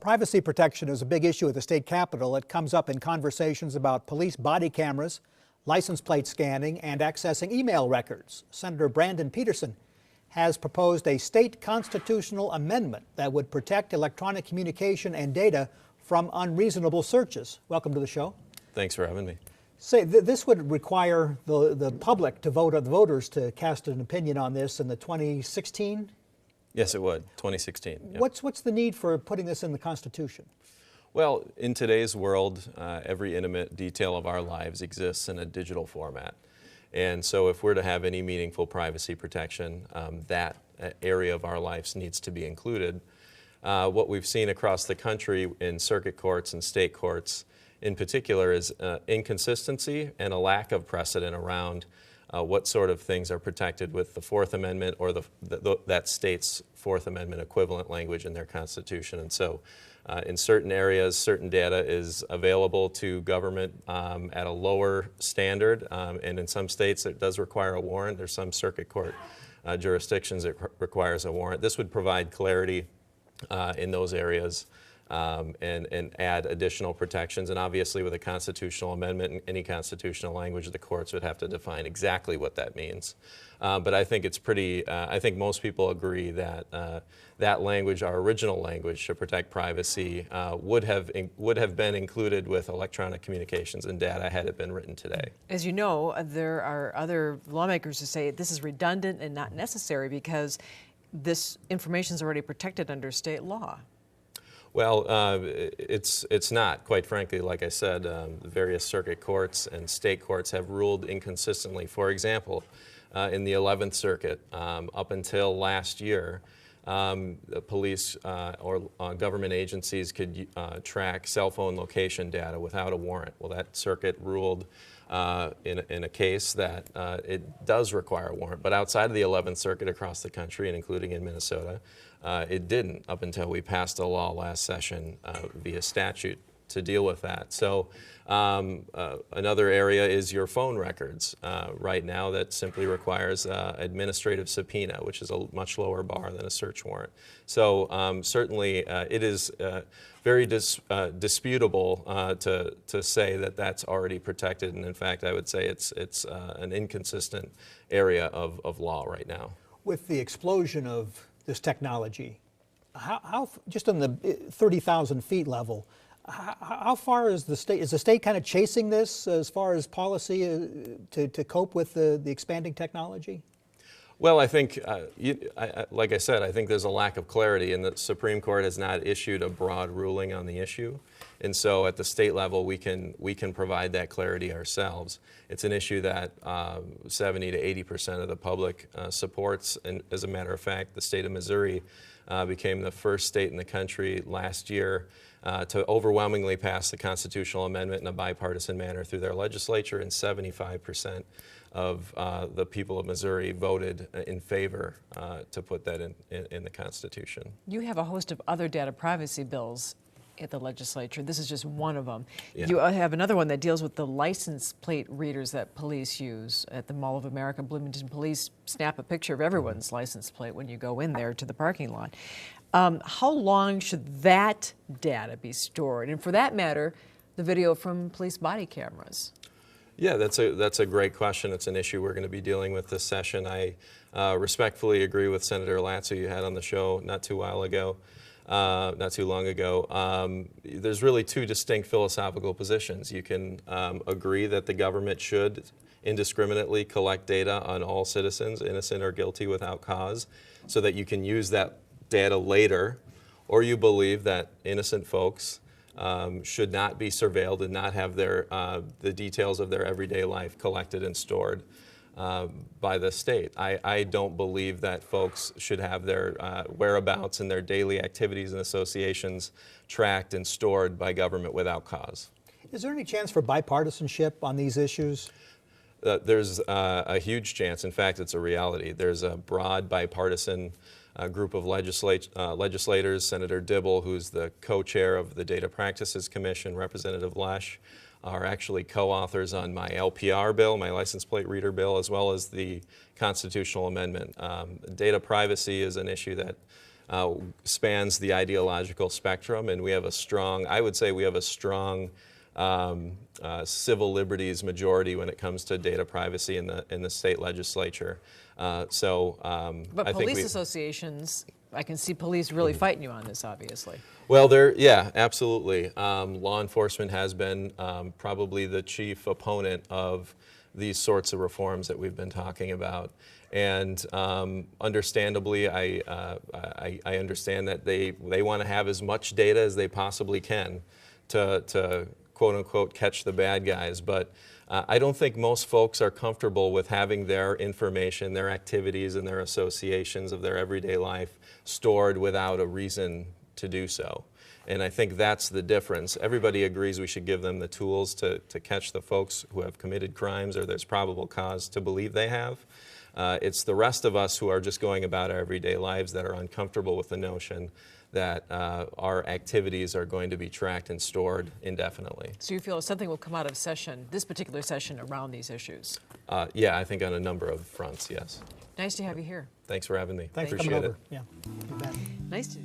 Privacy protection is a big issue at the state capitol. It comes up in conversations about police body cameras, license plate scanning, and accessing email records. Senator Branden Peterson has proposed a state constitutional amendment that would protect electronic communication and data from unreasonable searches. Welcome to the show. Thanks for having me. Say, this would require the public to vote, or the voters to cast an opinion on this in the 2016? Yes, it would. 2016. Yep. What's the need for putting this in the Constitution? Well, in today's world, every intimate detail of our lives exists in a digital format. And so if we're to have any meaningful privacy protection, that area of our lives needs to be included. What we've seen across the country in circuit courts and state courts in particular is inconsistency and a lack of precedent around what sort of things are protected with the Fourth Amendment or that state's Fourth Amendment equivalent language in their Constitution. And so in certain areas, certain data is available to government at a lower standard, and in some states it does require a warrant. There's some circuit court jurisdictions that requires a warrant. This would provide clarity in those areas and add additional protections. And obviously with a constitutional amendment and any constitutional language, the courts would have to define exactly what that means. But I think it's pretty, I think most people agree that that language, our original language to protect privacy, would have been included with electronic communications and data had it been written today. As you know, there are other lawmakers who say this is redundant and not necessary because this information is already protected under state law. Well, it's not, quite frankly. Like I said, the various circuit courts and state courts have ruled inconsistently. For example, in the 11th Circuit, up until last year, the police or government agencies could track cell phone location data without a warrant. Well, that circuit ruled in a case that it does require a warrant. But outside of the 11th Circuit across the country, and including in Minnesota, it didn't up until we passed a law last session via statute to deal with that. So another area is your phone records. Right now that simply requires administrative subpoena, which is a much lower bar than a search warrant. So certainly it is very disputable to say that that's already protected, and in fact I would say it's an inconsistent area of law right now. With the explosion of this technology, how just on the 30,000 feet level, how far is the state kind of chasing this as far as policy to cope with the expanding technology? Well, I think, like I said, I think there's a lack of clarity, and the Supreme Court has not issued a broad ruling on the issue. And so at the state level, we can provide that clarity ourselves. It's an issue that 70 to 80% of the public supports. And as a matter of fact, the state of Missouri became the first state in the country last year to overwhelmingly pass the constitutional amendment in a bipartisan manner through their legislature, and 75% of the people of Missouri voted in favor to put that in the Constitution. You have a host of other data privacy bills at the legislature. This is just one of them. Yeah. You have another one that deals with the license plate readers that police use at the Mall of America. Bloomington police snap a picture of everyone's license plate when you go in there to the parking lot. How long should that data be stored? And for that matter, the video from police body cameras? Yeah, that's a great question. It's an issue we're going to be dealing with this session. I respectfully agree with Senator Latz, who you had on the show not too long ago. There's really two distinct philosophical positions. You can agree that the government should indiscriminately collect data on all citizens, innocent or guilty, without cause, so that you can use that data later, or you believe that innocent folks should not be surveilled and not have the details of their everyday life collected and stored by the state. I don't believe that folks should have their whereabouts and their daily activities and associations tracked and stored by government without cause. Is there any chance for bipartisanship on these issues? There's a huge chance. In fact, it's a reality. There's a broad bipartisan group of legislators. Senator Dibble, who's the co-chair of the Data Practices Commission, Representative Lesh, are actually co-authors on my LPR bill, my license plate reader bill, as well as the constitutional amendment. Data privacy is an issue that spans the ideological spectrum, and we have a strong, I would say we have a strong civil liberties majority when it comes to data privacy in the state legislature. But I think police associations, I can see police really fighting you on this, obviously. Well, yeah, absolutely. Law enforcement has been probably the chief opponent of these sorts of reforms that we've been talking about. And understandably, I understand that they want to have as much data as they possibly can to quote unquote catch the bad guys. But I don't think most folks are comfortable with having their information, their activities, and their associations of their everyday life stored without a reason to do so. And I think that's the difference. Everybody agrees we should give them the tools to catch the folks who have committed crimes or there's probable cause to believe they have. It's the rest of us who are just going about our everyday lives that are uncomfortable with the notion that our activities are going to be tracked and stored indefinitely. So you feel something will come out of session, this particular session, around these issues? Yeah, I think on a number of fronts, yes. Nice to have you here. Thanks for having me. Thanks for Appreciate coming it. over. Yeah, you bet. Nice to